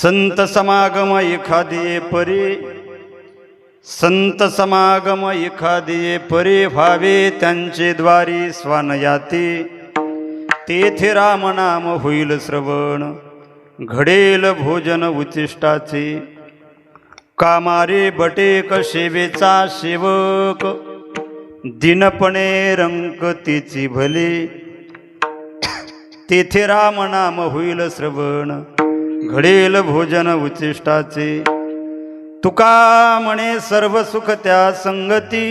संत समागम एखादे परी, संत समागम एखादे परी व्हावे त्यांचे द्वारी स्वानयाती, तेथे राम नाम होईल श्रवण, घडेल भोजन उचिष्टाचे, कामारे बटेक सेवेचा सेवक, दिनपणे रंकतीची भले, तेथे राम नाम होईल श्रवण, घडेल भोजन उचिष्टाचे. तुका म्हणे सर्व सुख त्या संगती,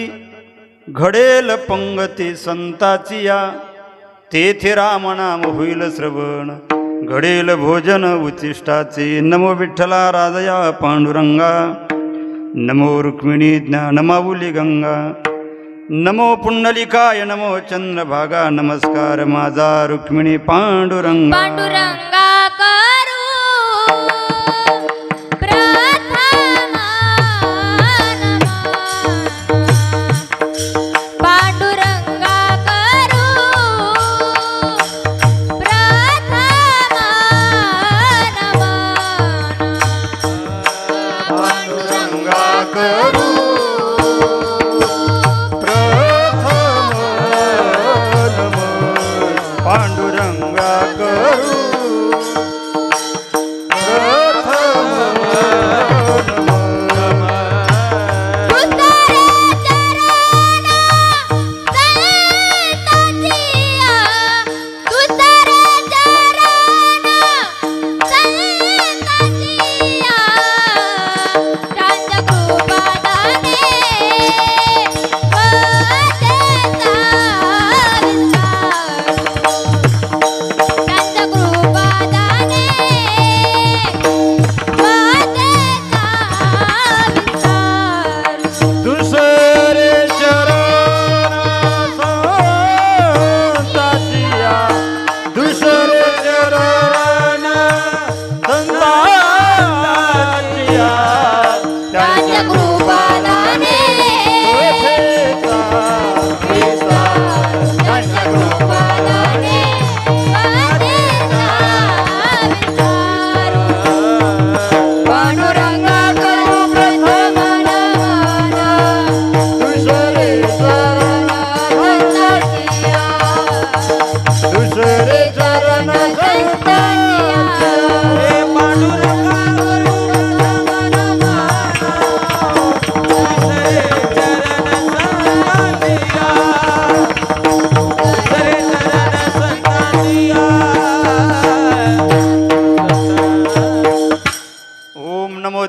घडेल पंगती संताची या, तेथे राम नाम होईल श्रवण, घडेल भोजन उचिष्टाचे. नमो विठ्ठला राजया पांडुरंगा, नमो रुक्मिणी ज्ञानमाऊली गंगा, नमो पुंडलिकाय नमो चंद्रभागा. नमस्कार माझा रुक्मिणी पांडुरंगा. पांडुरंगा करू प्रथमा नमः, पांडुरंगा करू प्रथमा नमः, पांडुरंगा करू पांडुरंगा करू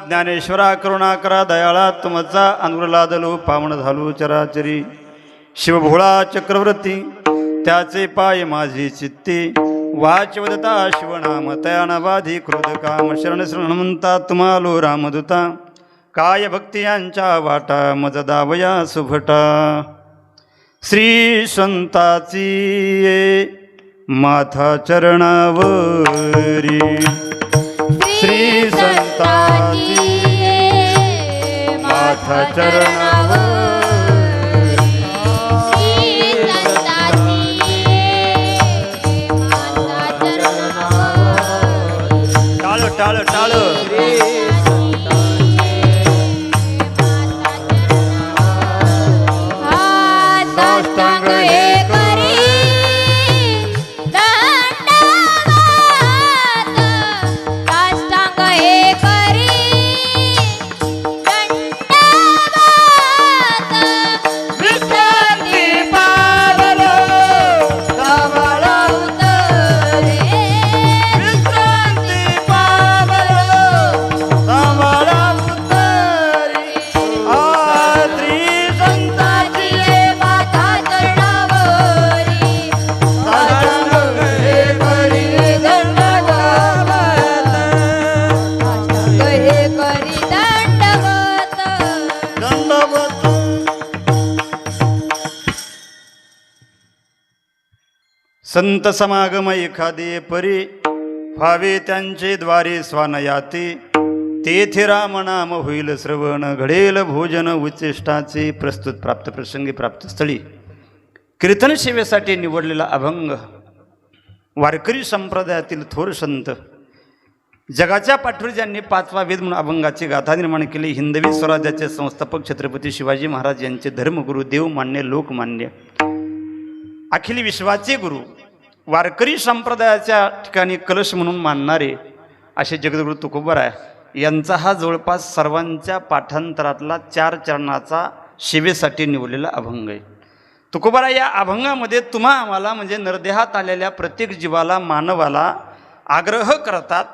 ज्ञानेश्वरा करुणा करा दयाळा तुमचा अनुग्रलादलो पावन झालो चराचरी. शिवभोळा चक्रवर्ती त्याचे पाय माझी चित्ते, वाचवदता शिवनाम तयानवाधी क्रोध काम शरण श्रणमंता तुम्हालो रामदूता, काय भक्ती यांच्या वाटा मज दावया सुभटा. श्री संताची माथा चरणावरी, श्री संताची माथा चरणावरी, टाळ टाळ टाळ संत समागम एखादे परी, व्हावे त्यांचे द्वारे स्वानयाती, तेथे राम नाम होईल श्रवण, घडेल भोजन उच्चिष्टाचे. प्रस्तुत प्राप्त प्रसंगी प्राप्त स्थळी कीर्तन सेवेसाठी निवडलेला अभंग वारकरी संप्रदायातील थोर संत जगाच्या पाठीवर ज्यांनी 5वा वेद म्हणून अभंगाची गाथा निर्माण केली, हिंदवी स्वराज्याचे संस्थापक छत्रपती शिवाजी महाराज यांचे धर्मगुरू, देवमान्य, लोकमान्य, अखिल विश्वाचे गुरु, वारकरी संप्रदायाच्या ठिकाणी कलश म्हणून मानणारे असे जगद्गुरू तुकोबाराय यांचा हा जवळपास सर्वांच्या पाठांतरातला 4 चरणाचा सेवेसाठी निवडलेला अभंग आहे. तुकोबाराय या अभंगामध्ये तुम्हा आम्हाला म्हणजे नरदेहात आलेल्या प्रत्येक जीवाला, मानवाला आग्रह करतात,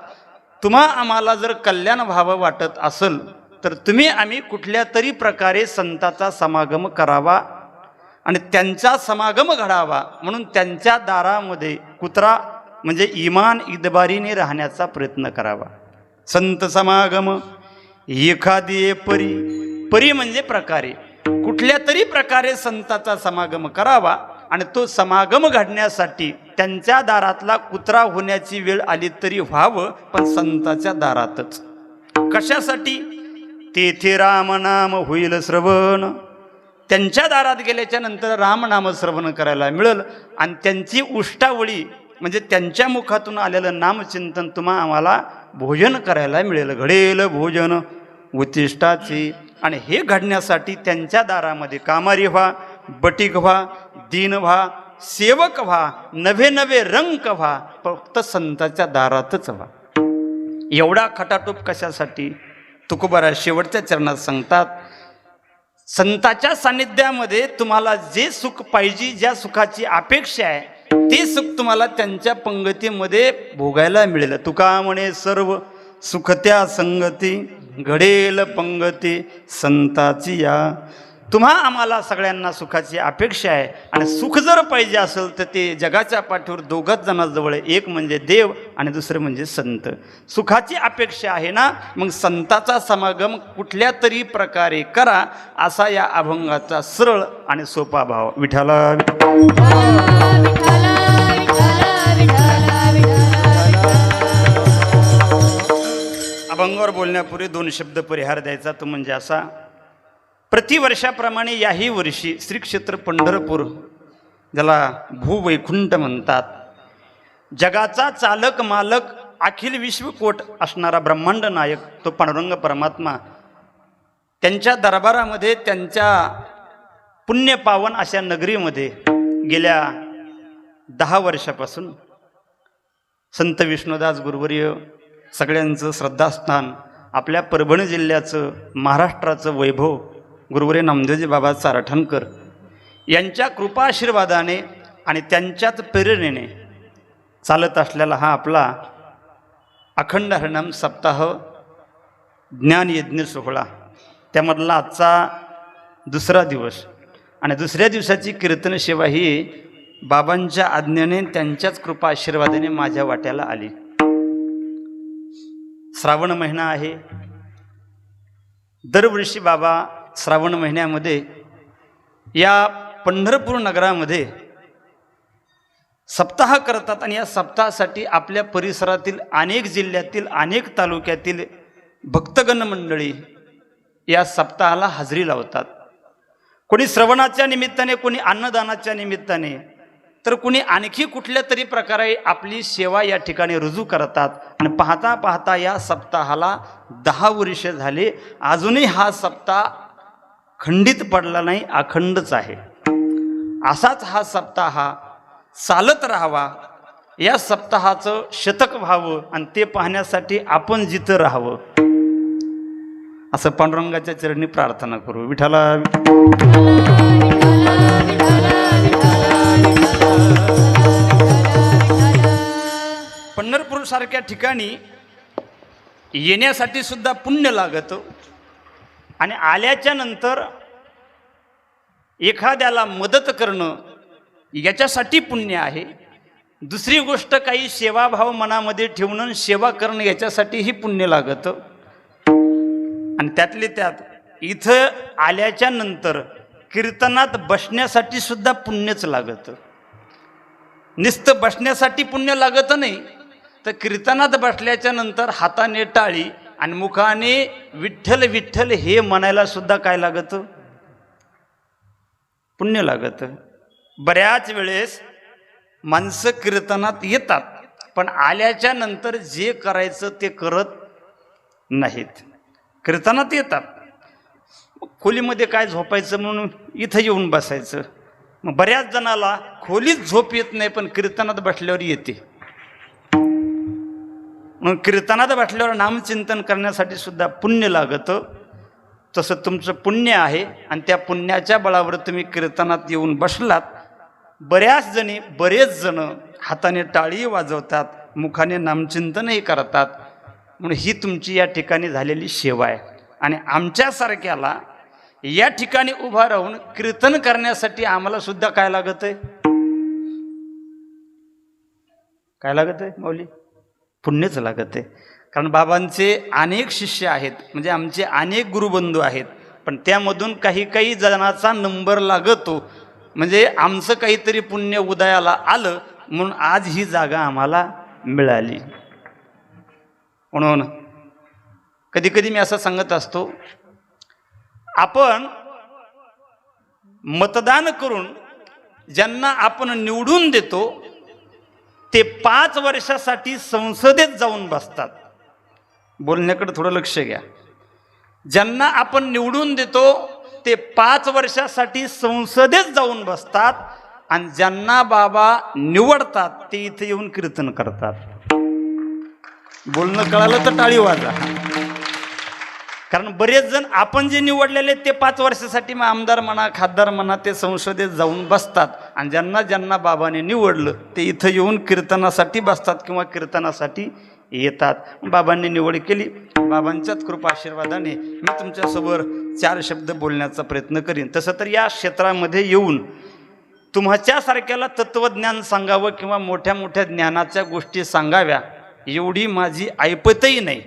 तुम्हा आम्हाला जर कल्याण व्हावं वाटत असेल तर तुम्ही आम्ही कुठल्या तरी प्रकारे संतांचा समागम करावा आणि त्यांचा समागम घडावा, म्हणून त्यांच्या दारामध्ये कुत्रा म्हणजे इमान इदबारीने राहण्याचा प्रयत्न करावा. संत समागम एखादी परी, परी म्हणजे प्रकारे, कुठल्या तरी प्रकारे संतांचा समागम करावा आणि तो समागम घडण्यासाठी त्यांच्या दारातला कुत्रा होण्याची वेळ आली तरी व्हावं, पण संतांच्या दारातच. कशासाठी? तेथे रामनाम होईल श्रवण, त्यांच्या दारात गेल्याच्या नंतर रामनाम श्रवण करायला मिळेल आणि त्यांची उष्टावळी म्हणजे त्यांच्या मुखातून आलेलं नामचिंतन तुम्हा आम्हाला भोजन करायला मिळेल. घडेल भोजन उतिष्ठाची, आणि हे घडण्यासाठी त्यांच्या दारामध्ये कामारी व्हा, बटीक व्हा, दीन व्हा, सेवक व्हा, नवे नवे रंग व्हा, फक्त संतांच्या दारातच व्हा. एवढा खटाटोप कशासाठी? तुकोबाराय शेवटच्या चरणात सांगतात, संतांच्या सान्निध्यामध्ये तुम्हाला जे सुख पाहिजे, ज्या सुखाची अपेक्षा आहे ते सुख तुम्हाला त्यांच्या पंगतीमध्ये भोगायला मिळेल. तुका म्हणे सर्व सुख त्या संगती, घडेल पंगती संताची या. तुम्हा आम्हाला सगळ्यांना सुखाची अपेक्षा आहे आणि सुख जर पाहिजे असेल तर ते जगाच्या पाठीवर 2 जणांजवळ, एक म्हणजे देव आणि दुसरं म्हणजे संत. सुखाची अपेक्षा आहे ना, मग संतांचा समागम कुठल्या तरी प्रकारे करा, असा या अभंगाचा सरळ आणि सोपा भाव. विठ्ठला अभंगावर बोलण्यापूर्वी 2 शब्द परिहार द्यायचा, तो म्हणजे असा. प्रतिवर्षाप्रमाणे याही वर्षी श्री क्षेत्र पंढरपूर, ज्याला भूवैकुंठ म्हणतात, जगाचा चालक मालक अखिल विश्वकोट असणारा ब्रह्मांड नायक तो पांडुरंग परमात्मा, त्यांच्या दरबारामध्ये, त्यांच्या पुण्यपावन अशा नगरीमध्ये गेल्या 10 वर्षापासून संत विष्णुदास गुरुवर्य, सगळ्यांचं श्रद्धास्थान, आपल्या परभणी जिल्ह्याचं, महाराष्ट्राचं वैभव गुरुवर्य नामदेवजी बाबा चारठणकर यांच्या कृपाआशीर्वादाने आणि त्यांच्याच प्रेरणेने चालत असलेला हा आपला अखंड हरिनाम सप्ताह ज्ञानयज्ञ सोहळा, त्यामधला आजचा 2रा दिवस आणि 2ऱ्या दिवसाची कीर्तन सेवा ही बाबांच्या आज्ञेने, त्यांच्याच कृपा आशीर्वादाने माझ्या वाट्याला आली. श्रावण महिना आहे. दरवर्षी बाबा श्रावण महिन्यामध्ये या पंढरपूर नगरामध्ये सप्ताह करतात आणि या सप्ताहासाठी आपल्या परिसरातील अनेक जिल्ह्यातील, अनेक तालुक्यातील भक्तगण मंडळी या सप्ताहाला हजेरी लावतात. कोणी श्रवणाच्या निमित्ताने, कोणी अन्नदानाच्या निमित्ताने, तर कुणी आणखी कुठल्या तरी प्रकारे आपली सेवा या ठिकाणी रुजू करतात. आणि पाहता पाहता या सप्ताहाला 10 वर्ष झाले, अजूनही हा सप्ताह खंडित पडला नाही, अखंडच आहे. असाच हा सप्ताह चालत राहावा, या सप्ताहाचं शतक व्हावं आणि ते पाहण्यासाठी आपण जिथं राहावं, असं पांडुरंगाच्या चरणी प्रार्थना करू. विठ्ठला पंढरपूर सारख्या ठिकाणी येण्यासाठी सुद्धा पुण्य लागतं आणि आल्याच्या नंतर एखाद्याला मदत करणं याच्यासाठी पुण्य आहे. दुसरी गोष्ट काही सेवाभाव मनामध्ये ठेवणं, सेवा करणं याच्यासाठीही पुण्य लागतं. आणि त्यातले त्यात इथं आल्याच्या नंतर कीर्तनात बसण्यासाठी सुद्धा पुण्यच लागतं. नुसतं बसण्यासाठी पुण्य लागत नाही, तर कीर्तनात बसल्याच्या नंतर हाताने टाळी आणि मुखाने विठ्ठल विठ्ठल हे म्हणायला सुद्धा काय लागतं? पुण्य लागतं. बऱ्याच वेळेस माणसं कीर्तनात येतात पण आल्याच्या नंतर जे करायचं ते करत नाहीत. कीर्तनात येतात, खोलीमध्ये काय झोपायचं म्हणून इथं येऊन बसायचं. मग बऱ्याच जणाला खोलीत झोप येत नाही, पण कीर्तनात बसल्यावर येते. मग कीर्तनात बसल्यावर नामचिंतन करण्यासाठी सुद्धा पुण्य लागतं. तसं तुमचं पुण्य आहे आणि त्या पुण्याच्या बळावर तुम्ही कीर्तनात येऊन बसलात. बरेच जण हाताने टाळी वाजवतात, मुखाने नामचिंतनही करतात. म्हणून ही तुमची या ठिकाणी झालेली सेवा आहे. आणि आमच्यासारख्याला या ठिकाणी उभा राहून कीर्तन करण्यासाठी आम्हाला सुद्धा काय लागत आहे? काय लागत आहे माऊली? पुण्यच लागत आहे. कारण बाबांचे अनेक शिष्य आहेत, म्हणजे आमचे अनेक गुरुबंधू आहेत, पण त्यामधून काही जणांचा नंबर लागतो. म्हणजे आमचं काहीतरी पुण्य उदयाला आलं म्हणून आज ही जागा आम्हाला मिळाली. म्हणून कधी कधी मी असं सांगत असतो, आपण मतदान करून ज्यांना आपण निवडून देतो ते 5 वर्षासाठी संसदेत जाऊन बसतात. बोलण्याकडे थोडं लक्ष घ्या. ज्यांना आपण निवडून देतो ते 5 वर्षासाठी संसदेत जाऊन बसतात आणि ज्यांना बाबा निवडतात ते इथे येऊन कीर्तन करतात. बोलणं कळालं तर टाळी वाजा. कारण बरेच जण आपण जे निवडलेले ते 5 वर्षासाठी मग आमदार म्हणा, खासदार म्हणा, ते संसदेत जाऊन बसतात. आणि ज्यांना ज्यांना बाबाने निवडलं ते इथं येऊन कीर्तनासाठी बसतात किंवा कीर्तनासाठी येतात. बाबांनी निवड केली, बाबांच्याच कृपा आशीर्वादाने मी तुमच्यासमोर 4 शब्द बोलण्याचा प्रयत्न करीन. तसं तर या क्षेत्रामध्ये येऊन तुमच्यासारख्याला तत्त्वज्ञान सांगावं किंवा मोठ्या मोठ्या ज्ञानाच्या गोष्टी सांगाव्या एवढी माझी ऐपतही नाही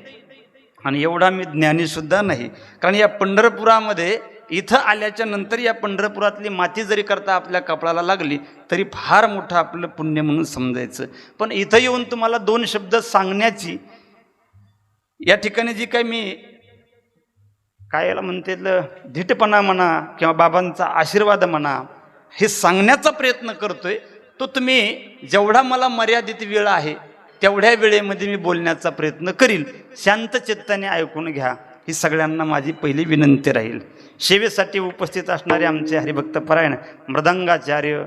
आणि एवढा मी ज्ञानीसुद्धा नाही. कारण या पंढरपुरामध्ये इथं आल्याच्या नंतर या पंढरपुरातली माती जरी करता आपल्या कपाळाला लागली तरी फार मोठं आपलं पुण्य म्हणून समजायचं. पण इथं येऊन तुम्हाला 2 शब्द सांगण्याची या ठिकाणी जी काही मी काय याला म्हणते धीटपणा म्हणा किंवा बाबांचा आशीर्वाद म्हणा हे सांगण्याचा प्रयत्न करतोय, तो तुम्ही जेवढा मला मर्यादित वेळ आहे तेवढ्या वेळेमध्ये मी बोलण्याचा प्रयत्न करील. शांत चित्ताने ऐकून घ्या ही सगळ्यांना माझी पहिली विनंती राहील. सेवेसाठी उपस्थित असणारे आमचे हरिभक्तपरायण मृदंगाचार्य,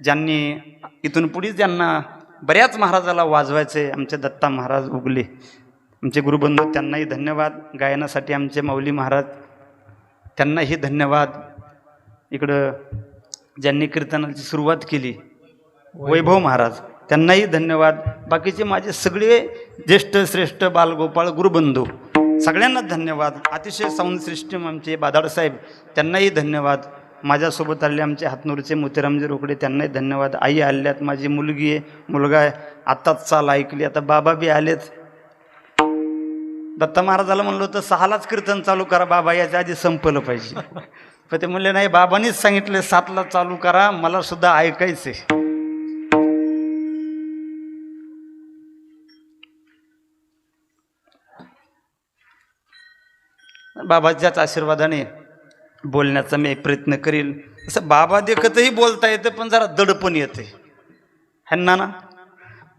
ज्यांनी इथून पुढे ज्यांना बऱ्याच महाराजाला वाजवायचे, आमचे दत्ता महाराज उगले, आमचे गुरुबंधू, त्यांनाही धन्यवाद. गायनासाठी आमचे माऊली महाराज, त्यांनाही धन्यवाद. इकडं ज्यांनी कीर्तनाची सुरुवात केली वैभव महाराज, त्यांनाही धन्यवाद. बाकीचे माझे सगळे ज्येष्ठ श्रेष्ठ बालगोपाळ गुरुबंधू, सगळ्यांना धन्यवाद. अतिशय साऊंड सिस्टीम आमचे बादाडसाहेब, त्यांनाही धन्यवाद. माझ्यासोबत आले आमचे हातनूरचे मोतीरामजी रोकडे, त्यांनाही धन्यवाद. आई आल्यात, माझी मुलगी आहे, मुलगा आहे, आत्ताच चाल ऐकली. आता बाबा बी आलेच. दत्ता महाराजाला म्हणलं होतं 6लाच कीर्तन चालू करा बाबा, याच्या आधी संपलं पाहिजे. पण ते म्हणले नाही, बाबांनीच सांगितलं 7ला चालू करा, मला सुद्धा ऐकायचंय. बाबाच्याच आशीर्वादाने बोलण्याचा मी प्रयत्न करील. असं बाबा देखतही बोलता येतं, पण जरा दडपण येते ह्यांना ना.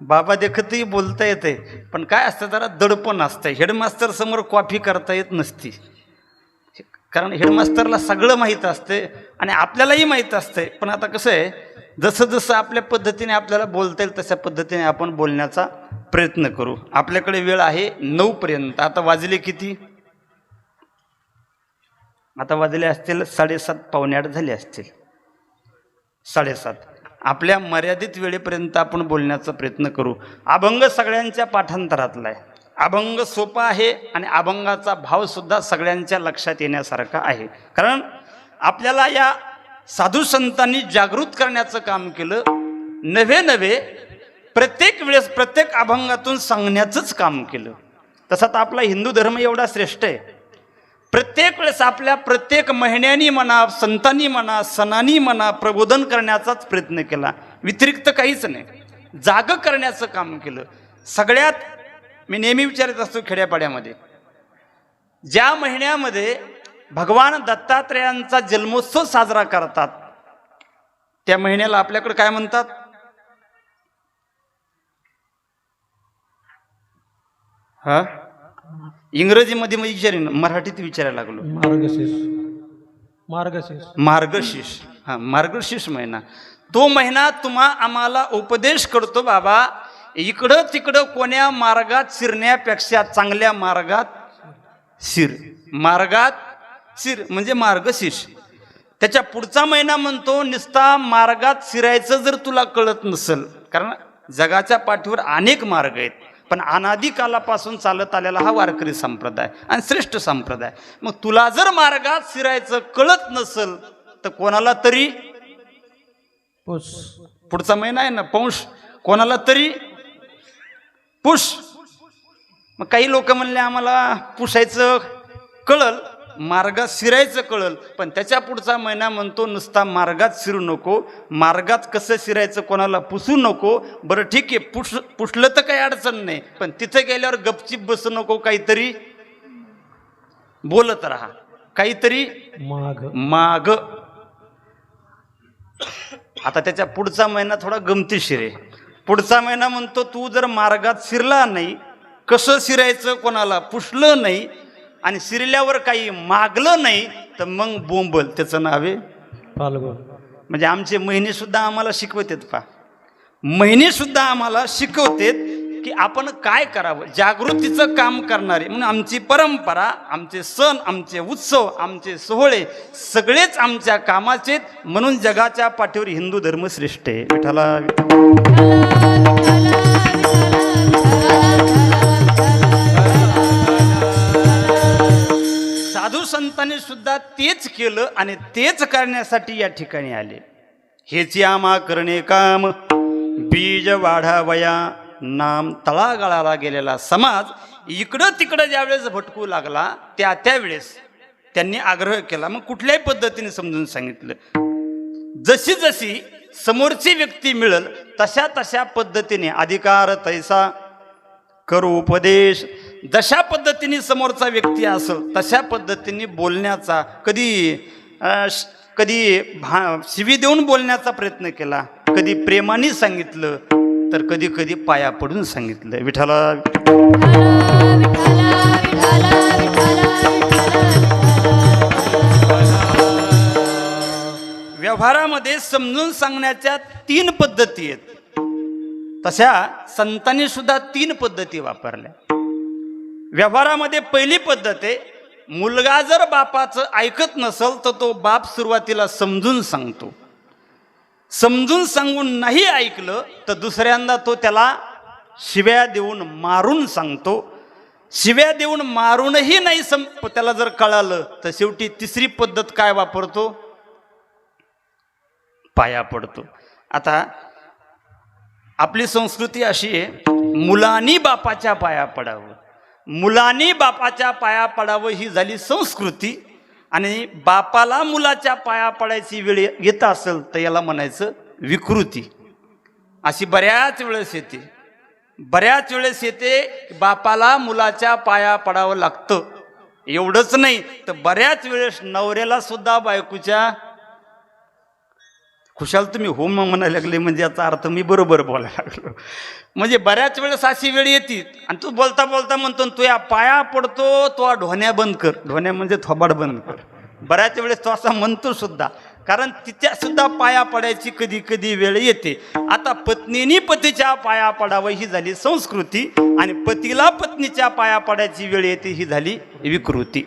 बाबा देखतही बोलता येते, पण काय असतं, जरा दडपण असतं. हेडमास्टर समोर कॉफी करता येत नसती, कारण हेडमास्टरला सगळं माहीत असते आणि आपल्यालाही माहीत असते. पण आता कसं आहे, जसं जसं आपल्या पद्धतीने आपल्याला बोलता येईल तशा पद्धतीने आपण बोलण्याचा प्रयत्न करू. आपल्याकडे वेळ आहे 9 पर्यंत. आता वाजले किती? आता वाजले असतील 7:30, पावणे 8 झाले असतील, 7:30. आपल्या मर्यादित वेळेपर्यंत आपण बोलण्याचा प्रयत्न करू. अभंग सगळ्यांच्या पाठांतरातला आहे. अभंग सोपा आहे आणि अभंगाचा भाव सुद्धा सगळ्यांच्या लक्षात येण्यासारखा आहे. कारण आपल्याला या साधू संतांनी जागृत करण्याचं काम केलं. नवे प्रत्येक वेळेस प्रत्येक अभंगातून सांगण्याचंच काम केलं. तसा तर आपला हिंदू धर्म एवढा श्रेष्ठ आहे. प्रत्येक वेळेस आपल्या प्रत्येक महिन्यानी म्हणा, संतांनी म्हणा, सणांनी म्हणा प्रबोधन करण्याचाच प्रयत्न केला. व्यतिरिक्त काहीच नाही, जाग करण्याचं काम केलं. सगळ्यात मी नेहमी विचारत असतो, खेड्यापाड्यामध्ये ज्या महिन्यामध्ये भगवान दत्तात्रेयांचा जन्मोत्सव साजरा करतात त्या महिन्याला आपल्याकडे काय म्हणतात? हा इंग्रजीमध्ये मग विचारेन, मराठीत विचारायला लागलो. मार्गशीर्ष मार्गशीर्ष मार्गशीर्ष. हा मार्गशीर्ष महिना, तो महिना तुम्हा आम्हाला उपदेश करतो बाबा, इकडं तिकडं कोण्या मार्गात शिरण्यापेक्षा चांगल्या मार्गात शिर. मार्गात शिर म्हणजे मार्गशीर्ष. त्याच्या पुढचा महिना म्हणतो नुसता मार्गात शिरायचं जर तुला कळत नसेल, कारण जगाच्या पाठीवर अनेक मार्ग आहेत, पण अनादिकालापासून चालत आलेला हा वारकरी संप्रदाय आणि श्रेष्ठ संप्रदाय. मग तुला जर मार्गात शिरायचं कळत नसेल तर कोणाला तरी पुस पुढचा महिना आहे ना पौष, कोणाला तरी पुष. मग काही लोक म्हणले आम्हाला पुसायचं कळल, मार्गात शिरायचं कळल, पण त्याच्या पुढचा महिना म्हणतो नुसता मार्गात शिरू नको, मार्गात कसं शिरायचं कोणाला पुसू नको. बरं ठीक आहे, पुसलं तर काही अडचण नाही, पण तिथे गेल्यावर गपचिप बसू नको, काहीतरी बोलत राहा, काहीतरी माग. आता त्याच्या पुढचा महिना थोडा गमतीशीर आहे. पुढचा महिना म्हणतो तू जर मार्गात शिरला नाही, कसं शिरायचं कोणाला पुसलं नाही आणि शिरल्यावर काही मागलं नाही तर मग बोंबल. त्याचं नाव आहे फाल्गुन. म्हणजे आमचे महिने सुद्धा आम्हाला शिकवतात पा, महिने सुद्धा आम्हाला शिकवतात की आपण काय करावं, जागृतीचं काम करणारे. म्हणून आमची परंपरा, आमचे सण, आमचे उत्सव, आमचे सोहळे सगळेच आमच्या कामाचे. म्हणून जगाच्या पाठीवर हिंदू धर्म श्रेष्ठ आहे. विठ्ठला साधू संतांनी सुद्धा तेच केलं आणि तेच करण्यासाठी या ठिकाणी आले. हेची आमा करणे काम, बीज वाढावया नाम. तळागाळाला गेलेला समाज इकडं तिकडं ज्यावेळेस भटकू लागला त्यावेळेस त्यांनी आग्रह केला. मग कुठल्याही पद्धतीने समजून सांगितलं, जशी जशी समोरची व्यक्ती मिळेल तशा तशा पद्धतीने अधिकार तैसा करू उपदेश. जशा पद्धतीने समोरचा व्यक्ती असेल तशा पद्धतीने बोलण्याचा, कधी शिवी देऊन बोलण्याचा प्रयत्न केला, कधी प्रेमाने सांगितलं तर कधी कधी पाया पडून सांगितलं. विठ्ठला व्यवहारामध्ये समजून सांगण्याच्या 3 पद्धती आहेत. तशा संतांनी सुद्धा 3 पद्धती वापरल्या. व्यवहारामध्ये पहिली पद्धत आहे, मुलगा जर बापाचं ऐकत नसेल तर तो बाप सुरुवातीला समजून सांगतो. समजून सांगून नाही ऐकलं तर दुसऱ्यांदा तो त्याला शिव्या देऊन मारून सांगतो. शिव्या देऊन मारूनही नाही त्याला जर कळालं तर शेवटी तिसरी पद्धत काय वापरतो, पाया पडतो. आता आपली संस्कृती अशी आहे, मुलांनी बापाच्या पाया पडावं, मुलांनी बापाच्या पाया पडावं ही झाली संस्कृती. आणि बापाला मुलाच्या पाया पडायची वेळ येत असेल तर याला म्हणायचं विकृती. अशी बऱ्याच वेळेस येते, बऱ्याच वेळेस येते बापाला मुलाच्या पाया पडावं लागतं. एवढंच नाही तर बऱ्याच वेळेस नवऱ्याला सुद्धा बायकोच्या, खुशाल तुम्ही होम म्हणायला लागले म्हणजे याचा अर्थ मी बरोबर बोलायला लागलो. म्हणजे बऱ्याच वेळेस अशी वेळ येते आणि तू बोलता बोलता म्हणतो तू या पाया पडतो, तो ढोण्या बंद कर. ढोण्या म्हणजे थोबाड बंद कर. बऱ्याच वेळेस तो असा म्हणतो सुद्धा, कारण तिच्या सुद्धा पाया पडायची कधी कधी वेळ येते. आता पत्नीने पतीच्या पाया पडावं ही झाली संस्कृती आणि पतीला पत्नीच्या पाया पडायची वेळ येते ही झाली विकृती.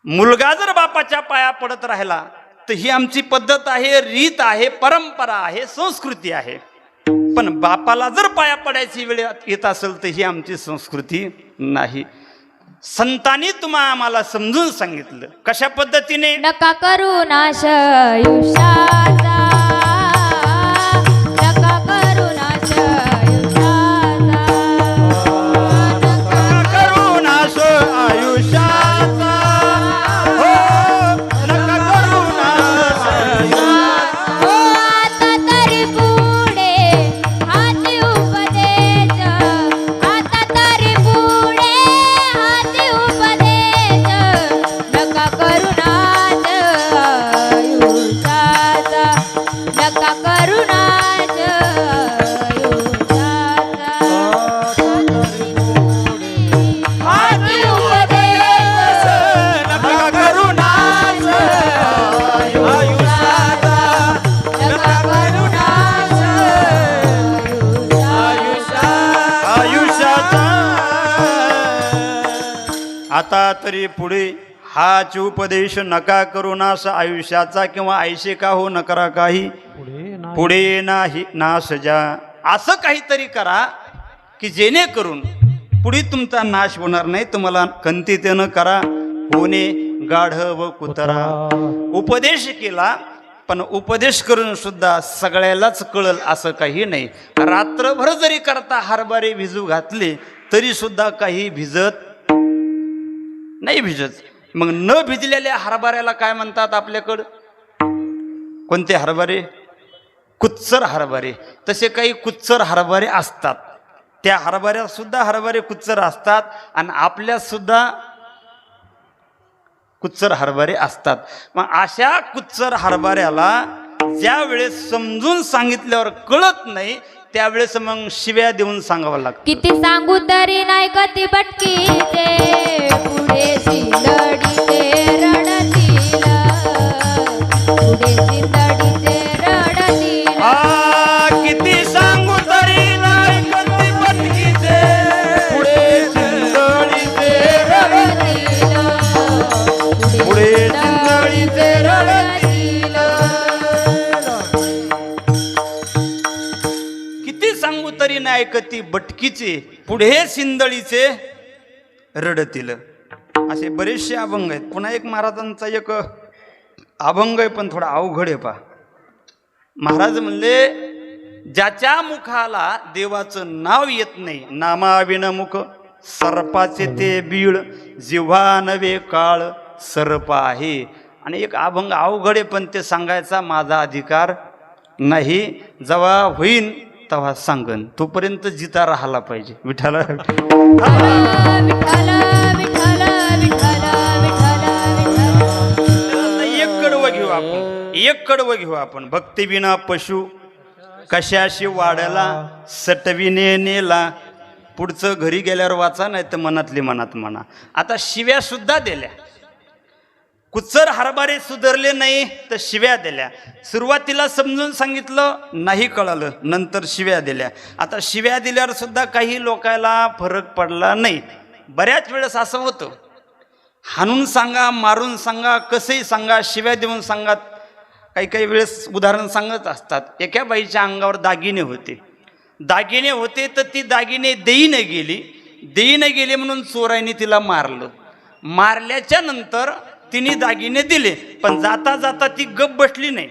मुलगा जर बापाच्या पाया पडत राहिला तर ही आमची पद्धत आहे, रीत आहे, परंपरा आहे, संस्कृती आहे. पण बापाला जर पाया पडायची वेळ येत असेल तर ही आमची संस्कृती नाही. संतांनी आम्हाला समजून सांगितलं कशा पद्धतीने, नका करू नाश आयुष्याचा, नका करू नाश आयुष्याचा, नका करू नाश आयुष्याचा, हो नका करू नाश आयुष्याचा. हो आता तरी पुढे हाती उपदेश, आता तरी पुढे हाती उपदेश, नका करू नाश आयुष्याचा. आता तरी पुढे हाच उपदेश नका करू नास आयुष्याचा किंवा आयशे का हो न करा काही पुढे नाही नाश जा. असं काहीतरी करा की जेणेकरून पुढे तुमचा नाश होणार नाही. तुम्हाला खंतीतेनं करा होणे गाढव कुतरा. उपदेश केला पण उपदेश करून सुद्धा सगळ्यालाच कळल असं काही नाही. रात्रभर जरी करता हरभरे भिजू घातले तरी सुद्धा काही भिजत नाही भिजत. मग न भिजलेल्या हरभऱ्याला काय म्हणतात आपल्याकडं? कोणते हरभरे? कुच्चर हरभरे. तसे काही कुच्चर हरभरे असतात. त्या हरभऱ्यात सुद्धा हरभरे कुच्चर असतात आणि आपल्यात सुद्धा कुच्चर हरभरे असतात. मग अशा कुच्चर हरभऱ्याला ज्या वेळेस समजून सांगितल्यावर कळत नाही त्यावेळेस मग शिव्या देऊन सांगावं लागतं. किती सांगू तरी नाही कधी भटकीचे पुढे सिंदडीचे रडतीला पुढे सिंदडीचे रडतीला. किती सांगू तरी नाही कधी भटकीचे पुढे सिंदडीचे रडतीला पुढे सिंदडीचे रडतीला. किती सांगू तरी नाही ऐकती भटकीचे पुढे सिंदळीचे रडतील. असे बरेचसे अभंग आहेत. पुन्हा एक महाराजांचा एक अभंग आहे पण थोडा अवघड आहे. पहा महाराज म्हणले ज्याच्या मुखाला देवाचं नाव येत नाही नामाविन मुख सर्पाचे ते बीळ जिव्हा नवे काळ सर्प आहे. आणि एक अभंग अवघड आहे पण ते सांगायचा माझा अधिकार नाही. जेव्हा होईन तेव्हा सांगन तोपर्यंत जिता राहायला पाहिजे. विठाला विठ्ठल विठ्ठल विठ्ठल विठ्ठल विठ्ठल. एक कडवं घेऊ आपण. भक्तिविना पशु कशाशी वाढला सटविने नेला. पुढचं घरी गेल्यावर वाचा नाही तर मनातली मनात म्हणा. आता शिव्या सुद्धा दिल्या. कुच्चर हरभरे सुधारले नाही तर शिव्या दिल्या. सुरुवातीला समजून सांगितलं नाही कळालं नंतर शिव्या दिल्या. आता शिव्या दिल्यावर सुद्धा काही लोकांना फरक पडला नाही. बऱ्याच वेळेस असं होतं हाणून सांगा मारून सांगा कसंही सांगा शिव्या देऊन सांगा. काही काही वेळेस उदाहरण सांगत असतात. एका बाईच्या अंगावर दागिने होते तर ती दागिने देईने गेली म्हणून चोराईने तिला मारलं. मारल्याच्या नंतर तिने दागिने दिले पण जाता जाता ती गप बसली नाही.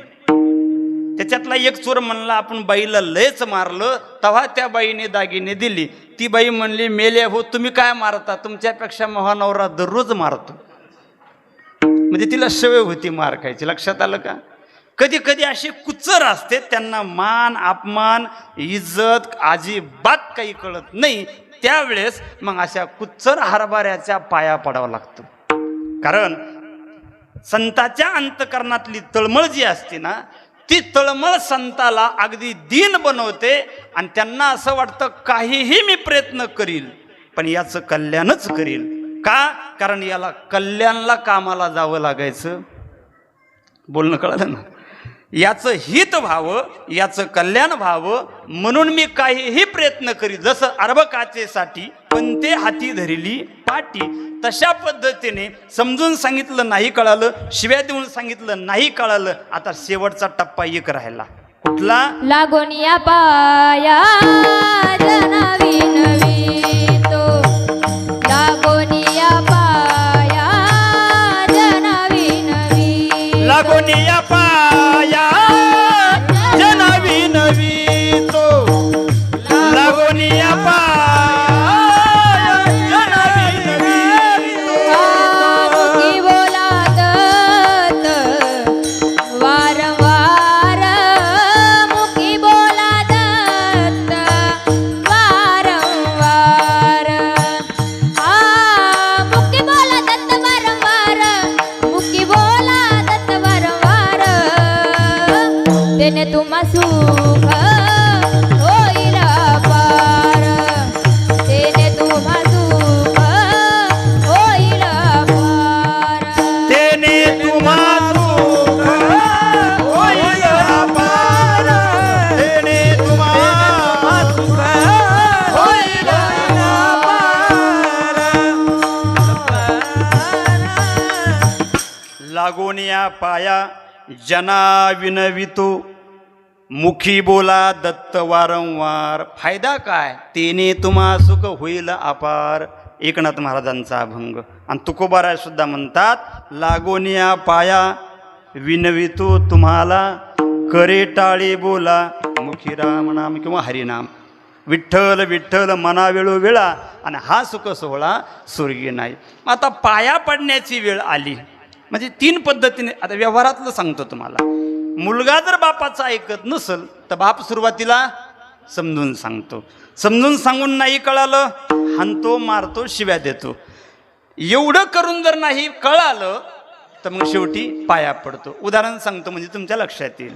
त्याच्यातला एक चोर म्हणला आपण बाईला लयच मारलं. तेव्हा त्या बाईने दागिने दिली. ती बाई म्हणली मेले हो तुम्ही काय मारता तुमच्यापेक्षा महानवरा दररोज मारतो. म्हणजे तिला सवय होती मार खायची. लक्षात आलं का? कधी कधी अशी कुच्चर असते त्यांना मान अपमान इज्जत अजिबात काही कळत नाही. त्यावेळेस मग अशा कुच्चर हरभऱ्याच्या पाया पडावं लागतं. कारण संताच्या अंतकरणातली तळमळ जी असते ना ती तळमळ संताला अगदी दीन बनवते आणि त्यांना असं वाटतं काहीही मी प्रयत्न करील पण याचं कल्याणच करील. का? कारण याला कल्याणला कामाला जावं लागायचं. बोलणं कळलं ना? याचं हित व्हावं याचं कल्याण व्हावं म्हणून मी काहीही प्रयत्न करील. जसं अर्भकाचेसाठी पंते हाती धरिली पाटी तशा पद्धतीने समजून सांगितलं नाही कळालं शिव्या देऊन सांगितलं नाही कळालं. आता शेवटचा टप्पा एक राहिला. कुठला? लागोनिया पाया जनावी नवी तो लागोनिया पाया जनावी नवी लागोनिया पाया जनावी नवी तो लागोनिया पाया जनावी नवी मुखी बोलात वारंवार मुखी बोलात वारंवार मुखी बोलात वारंवार मुखी बोलात वारंवार तेने तुम्हा सुख होईल पार तेने तुम्हा सुख होईल पार तेने तुम्हा सुख होईल पार तेने तुम्हा सुख होईल पार. लागोनिया पाया जना विनवितो मुखी बोला दत्त वारंवार फायदा काय तेने तुम्हा सुख होईल अपार. एकनाथ महाराजांचा अभंग. आणि तुकोबाराय सुद्धा म्हणतात लागोनिया पाया विनवितो तुम्हाला करे टाळे बोला मुखी राम नाम किंवा हरिनाम. विठ्ठल विठ्ठल मना वेळोवेळा आणि हा सुख सोहळा स्वर्गीय नाही. आता पाया पडण्याची वेळ आली म्हणजे तीन पद्धतीने. आता व्यवहारातलं सांगतो तुम्हाला. मुलगा जर बापाचा ऐकत नसल तर बाप सुरुवातीला समजून सांगतो. समजून सांगून नाही कळालं हाणतो मारतो शिव्या देतो. एवढं करून जर नाही कळालं तर मग शेवटी पाया पडतो. उदाहरण सांगतो म्हणजे तुमच्या लक्षात येईल.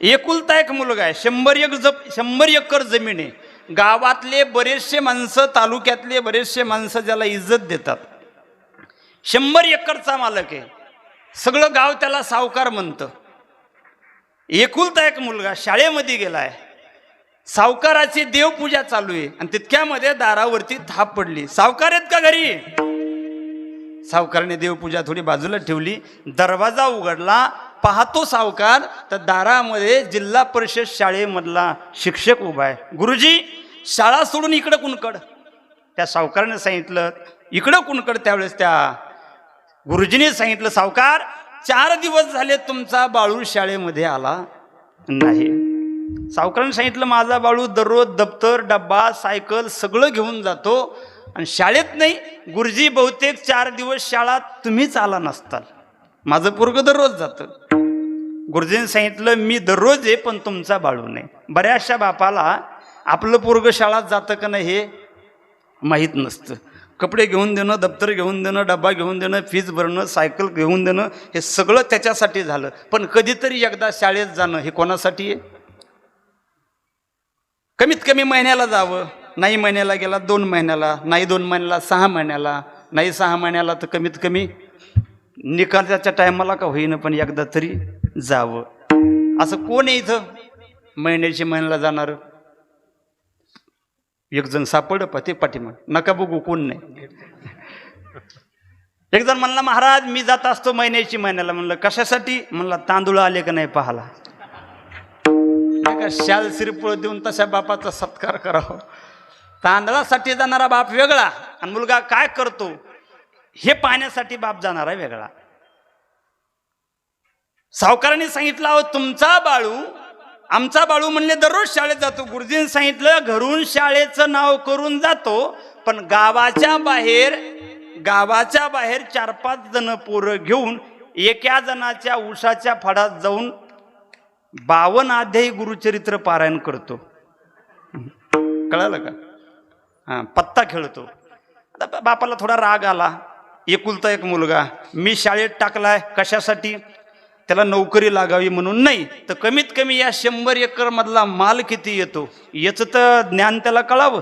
एकुलता एक मुलगा आहे. 100 एकर जमीन आहे. गावातले बरेचसे माणसं तालुक्यातले बरेचसे माणसं ज्याला इज्जत देतात. 100 एकरचा मालक आहे. सगळं गाव त्याला सावकार म्हणतं. एकुलता एक मुलगा शाळेमध्ये गेलाय. सावकाराची देवपूजा चालू आहे आणि तितक्यामध्ये दारावरती थाप पडली. सावकार आहेत का घरी? सावकाराने देवपूजा थोडी बाजूला ठेवली. दरवाजा उघडला. पाहतो सावकार तर दारामध्ये जिल्हा परिषद शाळेमधला शिक्षक उभा आहे. गुरुजी शाळा सोडून इकडं कुणकड. त्या सावकाराने सांगितलं इकडं कुणकड. त्यावेळेस त्या गुरुजीने सांगितलं सावकार 4 दिवस झाले तुमचा बाळू शाळेमध्ये आला नाही. सावकाराने सांगितलं माझा बाळू दररोज दप्तर डब्बा सायकल सगळं घेऊन जातो आणि शाळेत नाही. गुरुजी बहुतेक 4 दिवस शाळा तुम्हीच आला नसताल. माझं पोरगं दररोज जातं. गुरुजीने सांगितलं मी दररोज आहे पण तुमचा बाळू नाही. बऱ्याचशा बापाला आपलं पोरगं शाळेत जातं का नाही हे माहीत नसतं. कपडे घेऊन देणं दप्तर घेऊन देणं डब्बा घेऊन देणं फीज भरणं सायकल घेऊन देणं हे सगळं त्याच्यासाठी झालं. पण कधीतरी एकदा शाळेत जाणं हे कोणासाठी आहे? कमीत कमी महिन्याला जावं. नाही महिन्याला गेला 2 महिन्याला, नाही 2 महिन्याला 6 महिन्याला, नाही 6 महिन्याला तर कमीत कमी निकालाच्या टायमाला का होईना पण एकदा तरी जावं. असं कोण आहे इथं महिन्याला जाणार? एक जण सापड पते पाठीमाग नका बघू कोण नाही. एक जण म्हणला महाराज मी जात असतो महिन्याला. म्हणलं कशासाठी? म्हणला तांदूळ आले का नाही पाहाला. शाल सिरपुळ देऊन तशा बापाचा सत्कार करावा. तांदळासाठी जाणारा बाप वेगळा आणि मुलगा काय करतो हे पाहण्यासाठी बाप जाणारा वेगळा. सावकारांनी सांगितलं अहो तुमचा बाळू आमचा बाळू म्हणले दररोज शाळेत जातो. गुरुजींनी सांगितलं घरून शाळेचं नाव करून जातो पण गावाच्या बाहेर 4-5 जण पोरं घेऊन एका जणाच्या उसाच्या फडात जाऊन 52 अध्यायी गुरुचरित्र पारायण करतो. कळालं का? हां पत्ता खेळतो. आता बापाला थोडा राग आला. एकुलता एक मुलगा मी शाळेत टाकलाय कशासाठी? त्याला नोकरी लागावी म्हणून नाही तर कमीत कमी या 100 एकर मधला माल किती येतो याचं तर ज्ञान त्याला कळावं.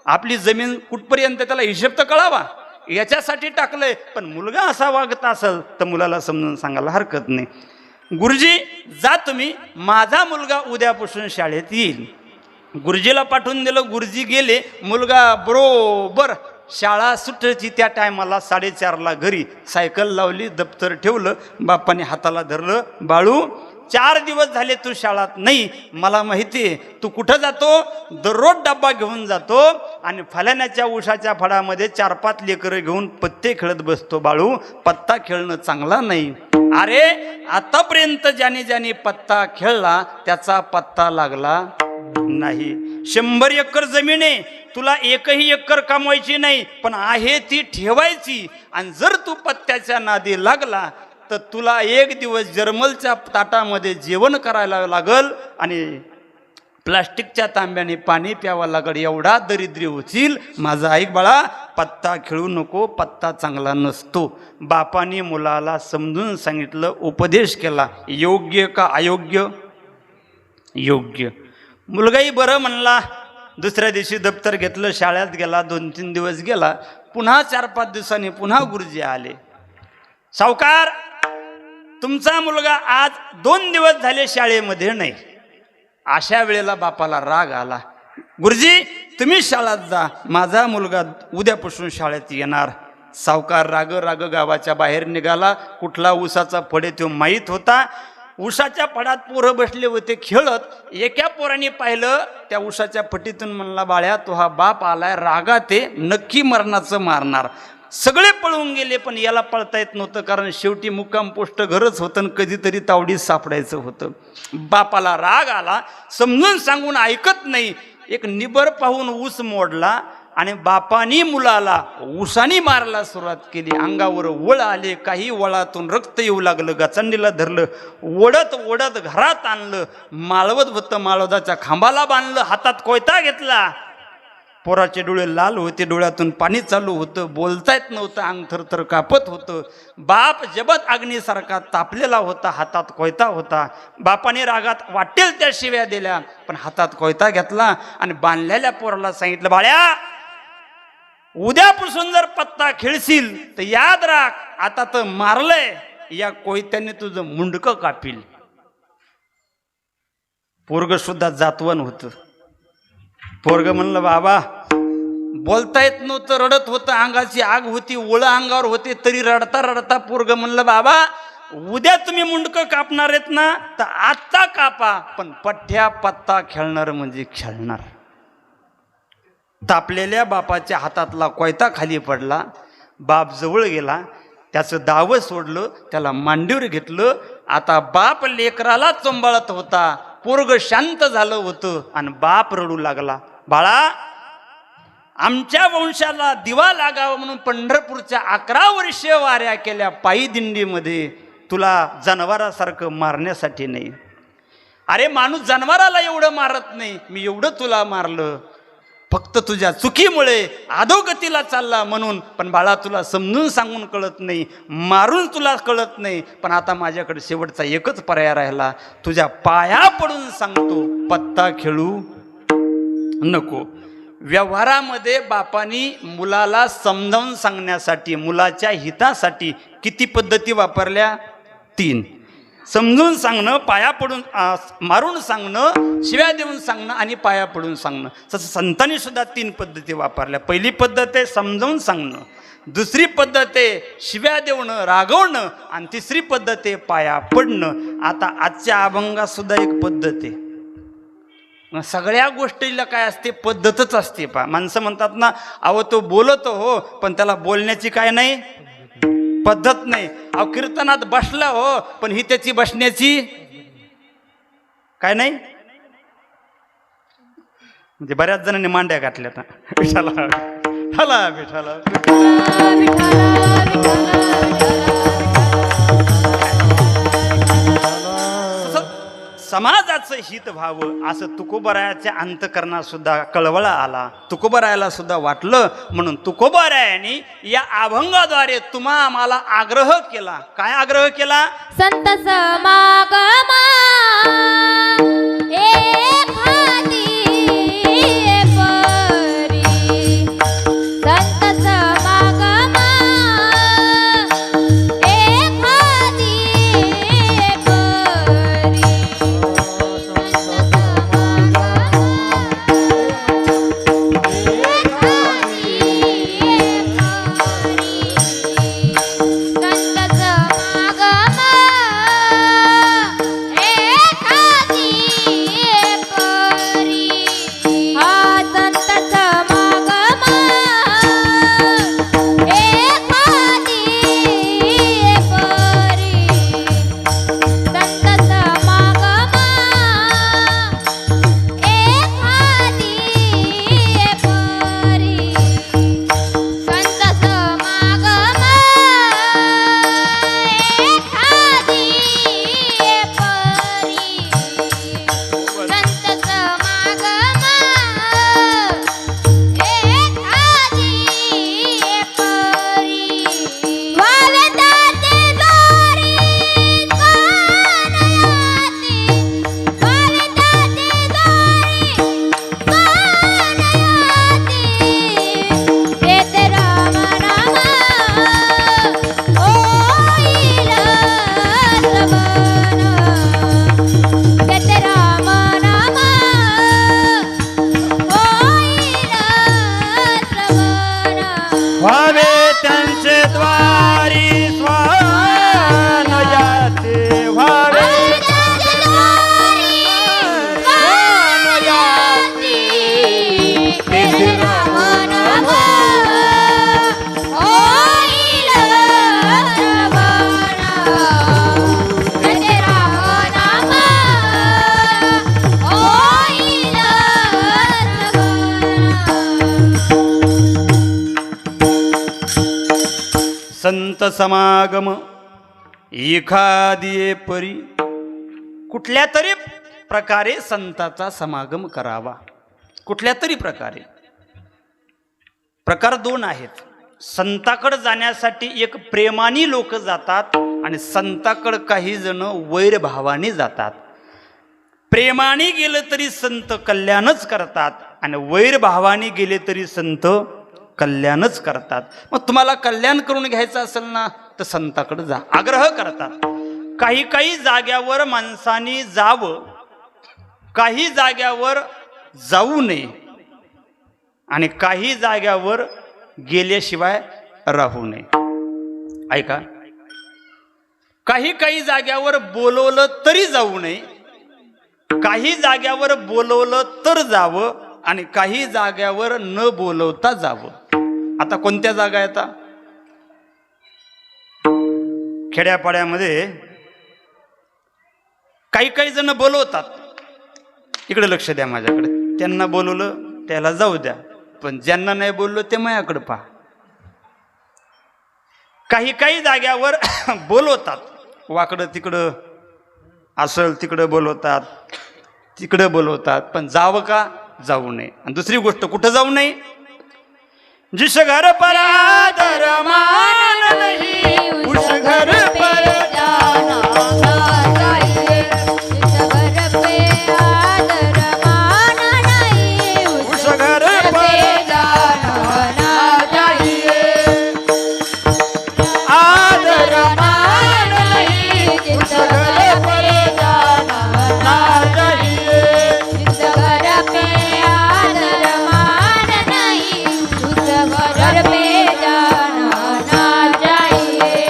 आपली जमीन कुठपर्यंत त्याला हिशेब तर कळावा याच्यासाठी टाकलंय. पण मुलगा असा वागत असेल तर मुलाला समजून सांगायला हरकत नाही. गुरुजी जा तुम्ही माझा मुलगा उद्यापासून शाळेत येईल. गुरुजीला पाठवून दिलं. गुरुजी गेले. मुलगा बरोबर शाळा सुटायची त्या टायमाला 4:30ला घरी सायकल लावली दप्तर ठेवलं. बापाने हाताला धरलं. बाळू 4 दिवस झाले तू शाळेत नाही. मला माहिती आहे तू कुठं जातो. दररोज डब्बा घेऊन जातो आणि फलाण्याच्या उसाच्या फडामध्ये 4-5 लेकरं घेऊन पत्ते खेळत बसतो. बाळू पत्ता खेळणं चांगला नाही. अरे आतापर्यंत ज्याने पत्ता खेळला त्याचा पत्ता लागला नाही. 100 एकर जमीन आहे. तुला 1ही एकर कमवायची नाही पण आहे ती ठेवायची. आणि जर तू पत्त्याच्या नादी लागला तर तुला एक दिवस जर्मलच्या ताटामध्ये जेवण करायला लागल आणि प्लास्टिकच्या तांब्याने पाणी प्यावं लागल. एवढा दरिद्री होतील. माझा ऐक बाळा पत्ता खेळू नको. पत्ता चांगला नसतो. बापाने मुलाला समजून सांगितलं उपदेश केला. योग्य का अयोग्य? योग्य. मुलगाही बरं म्हणला. दुसऱ्या दिवशी दप्तर घेतलं शाळेत गेला. 2-3 दिवस गेला. पुन्हा 4-5 दिवसांनी पुन्हा गुरुजी आले. सावकार तुमचा मुलगा आज 2 दिवस झाले शाळेमध्ये नाही. अशा वेळेला बापाला राग आला. गुरुजी तुम्ही शाळेत जा माझा मुलगा उद्यापासून शाळेत येणार. सावकार राग राग गावाच्या बाहेर निघाला. कुठला ऊसाचा फड तो माहीत होता. ऊसाच्या फडात पोरं बसले होते खेळत. एका पोराने पाहिलं त्या ऊसाच्या फटीतून, म्हणला बाळ्या तो हा बाप आलाय रागात ते नक्की मरणाचं मारणार. सगळे पळून गेले पण याला पळता येत नव्हतं, कारण शेवटी मुक्काम पोस्ट घरच होतं, कधीतरी तावडीत सापडायचं होतं. बापाला राग आला, समजून सांगून ऐकत नाही. एक निबर पाहून ऊस मोडला आणि बापानी मुलाला ऊसानी मारायला सुरुवात केली. अंगावर वळ आले, काही वळातून रक्त येऊ लागलं. गचंडीला धरलं, ओढत ओढत घरात आणलं. माळवत होतं, माळवदाच्या खांबाला बांधलं. हातात कोयता घेतला. पोराचे डोळे लाल होते, डोळ्यातून पाणी चालू होतं, बोलता येत नव्हतं, अंग थरथर कापत होतं. बाप जबत अग्नीसारखा तापलेला होता, हातात कोयता होता. बापाने रागात वाटेल त्या शिव्या दिल्या, पण हातात कोयता घेतला आणि बांधलेल्या पोराला सांगितलं, बाळ्या उद्यापासून जर पत्ता खेळशील तर याद राख, आता तर मारलंय, या कोयत्याने तुझं मुंडकं कापील. पोरग सुद्धा जातवन होतं. पोरग म्हणलं, बाबा बोलता येत नव्हतं, रडत होतं, अंगाची आग होती, ओळ अंगावर होते, तरी रडता रडता पोरग म्हणलं, बाबा उद्या तुम्ही मुंडकं कापणार आहेत ना, तर आत्ता कापा, पण पठ्ठ्या पत्ता खेळणार म्हणजे खेळणार. तापलेल्या बापाच्या हातातला कोयता खाली पडला. बाप जवळ गेला, त्याचं दावं सोडलं, त्याला मांडीवर घेतलं. आता बाप लेकराला चंबाळत होता. पोरग शांत झालं होतं आणि बाप रडू लागला, बाळा आमच्या वंशाला दिवा लागावा म्हणून पंढरपूरच्या 11 वर्ष वाऱ्या केल्या पायी दिंडीमध्ये, तुला जनावरासारखं मारण्यासाठी नाही. अरे माणूस जनावराला एवढं मारत नाही, मी एवढं तुला मारलं फक्त तुझ्या चुकीमुळे, अधोगतीला चालला म्हणून. पण बाळा तुला समजून सांगून कळत नाही, मारून तुला कळत नाही. पण आता माझ्याकडे शेवटचा एकच पर्याय राहिला, तुझ्या पाया पडून सांगतो, पत्ता खेळू नको. व्यवहारामध्ये बापानी मुलाला समजावून सांगण्यासाठी, मुलाच्या हितासाठी किती पद्धती वापरल्या? 3. समजून सांगणं, पाया पडून मारून सांगणं, शिव्या देऊन सांगणं आणि पाया पडून सांगणं. तसं संतांनी सुद्धा 3 पद्धती वापरल्या. पहिली पद्धत आहे समजावून सांगणं, दुसरी पद्धत आहे शिव्या देणं, रागवणं, आणि तिसरी पद्धत आहे पाया पडणं. आता आजच्या अभंगात सुद्धा एक पद्धत आहे. सगळ्या गोष्टीला काय असते? पद्धतच असते. माणसं म्हणतात ना, अहो तो बोलतो हो, पण त्याला बोलण्याची काय नाही, पद्धत नाही. अहो कीर्तनात बसला हो, पण ही त्याची बसण्याची काय नाही. म्हणजे बऱ्याच जणांनी मांड्या घातल्या आता. विठाला विठाला विठाला समाजाचं हित व्हावं असं तुकोबरायाच्या अंतकरणात सुद्धा कळवळा आला. तुकोबरायाला सुद्धा वाटलं, म्हणून तुकोबरायाने या अभंगाद्वारे तुम्हा आम्हाला आग्रह केला. काय आग्रह केला? संत समागमा एखादी परी, संत समागमा एखादी परी, संत समागमा एखादी संत समागम एखादी परी, कुठल्या तरी प्रकारे संताचा समागम करावा. कुठल्या तरी प्रकारे. प्रकार दोन आहेत. संताकडे जाण्यासाठी एक प्रेमाने लोक जातात आणि संताकडे काही जण वैरभावाने जातात. प्रेमाने गेलं तरी संत कल्याणच करतात आणि वैरभावाने गेले तरी संत कल्याणच करतात. मग तुम्हाला कल्याण करून घ्यायचं असेल ना तर संताकडे जा. आग्रह करतात. काही काही जाग्यावर माणसाने जावं, काही जाग्यावर जाऊ नये आणि काही जाग्यावर गेल्याशिवाय राहू नये. ऐका, काही काही जाग्यावर बोलवलं तरी जाऊ नये, काही जाग्यावर बोलवलं तर जावं आणि काही जाग्यावर न बोलवता जावं. आता कोणत्या जागा येतात? खेड्यापाड्यामध्ये काही काही जण बोलवतात. इकडे लक्ष द्या माझ्याकडे. त्यांना बोलवलं त्याला जाऊ द्या, पण ज्यांना नाही बोललो ते माझ्याकडे पहा. काही काही जाग्यावर बोलवतात, वाकडं तिकडं असल तिकडं बोलवतात, तिकडं बोलवतात, पण जावं का? जाऊ नये. आणि दुसरी गोष्ट, कुठं जाऊ नये? जिस घर पर आदर मान नहीं उस घर पर जाना ना चाहिए. जिस घर पे आदर मान नहीं उस घर पर जाना ना चाहिए. आदर मान नहीं जिस घर पे जाना ना चाहिए. जिस घर पे आदर मान नहीं उस घर पे जाना ना चाहिए.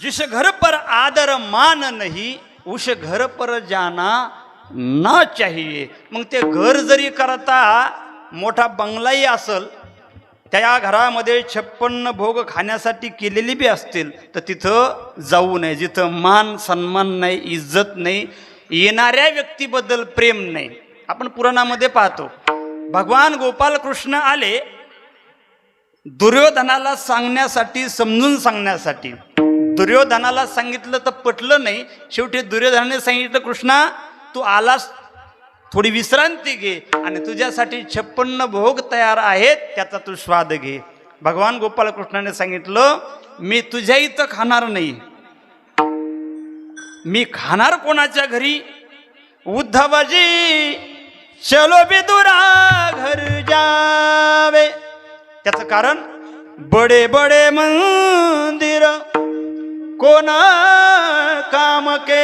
जिस घर पर आदर मान नहीं उस घर पर जाना ना चाहिए. मग ते घर जरी करता मोठा बंगलाही असल, त्या घरामध्ये 56 भोग खाण्यासाठी केलेली बी असतील, तर तिथं जाऊ नये. जिथं मान सन्मान नाही, इज्जत नाही, येणाऱ्या व्यक्तीबद्दल प्रेम नाही. आपण पुराणामध्ये पाहतो, भगवान गोपाल कृष्ण आले दुर्योधनाला सांगण्यासाठी, समजून सांगण्यासाठी. दुर्योधनाला सांगितलं तर पटलं नाही. शेवटी दुर्योधनाने सांगितलं, कृष्णा तू आलास, थोडी विश्रांती घे आणि तुझ्यासाठी 56 भोग तयार आहेत, त्याचा तू स्वाद घे. भगवान गोपाल कृष्णाने सांगितलं, मी तुझ्या इथं खाणार नाही, मी खाणार कोणाच्या घरी? उद्धवजी चलो विदुरा घर जावे. त्याचं कारण, बडे बडे मंदिर कोण काम के,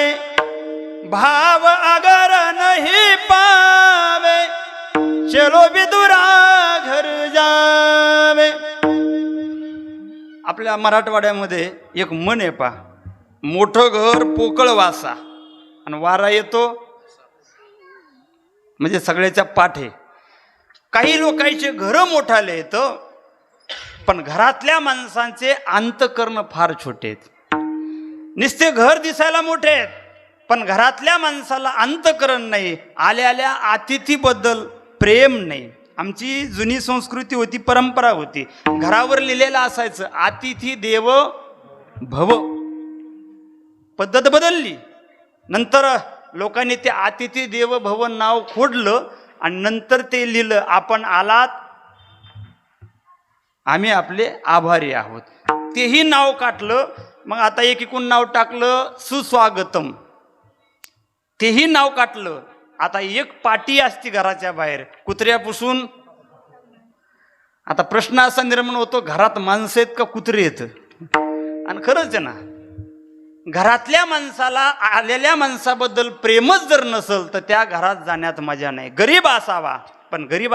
भाव अगर नहीं पावे चलो विदुरा घर जावे. आपल्या मराठवाड्यामध्ये एक म्हण आहे पहा, मोठं घर पोकळ वासा आणि वारा येतो म्हणजे सगळ्याच्या पाठे. काही लोकांचे घर मोठाले येतं, पण घरातल्या माणसांचे अंतकरण फार छोटे आहेत. नुसते घर दिसायला मोठे आहेत, पण घरातल्या माणसाला अंतकरण नाही. आल्या आल्या अतिथीबद्दल प्रेम नाही. आमची जुनी संस्कृती होती, परंपरा होती, घरावर लिहिलेलं असायचं अतिथी देव भव. पद्धत बदलली, नंतर लोकांनी ते अतिथी देव भव नाव खोडलं आणि नंतर ते लिहिलं, आपण आलात आम्ही आपले आभारी आहोत. तेही नाव काढलं. मग आता एकीकडून नाव टाकलं सुस्वागतम, तेही नाव काढलं. आता एक पाटी असती घराच्या बाहेर कुत्र्यापासून. आता प्रश्न असा निर्माण होतो, घरात माणसं आहेत का कुत्रे आहेत? आणि खरंच आहे ना, घरातल्या माणसाला आलेल्या माणसाबद्दल प्रेमच जर नसेल तर त्या घरात जाण्यात मजा नाही. गरीब असावा, पण गरीब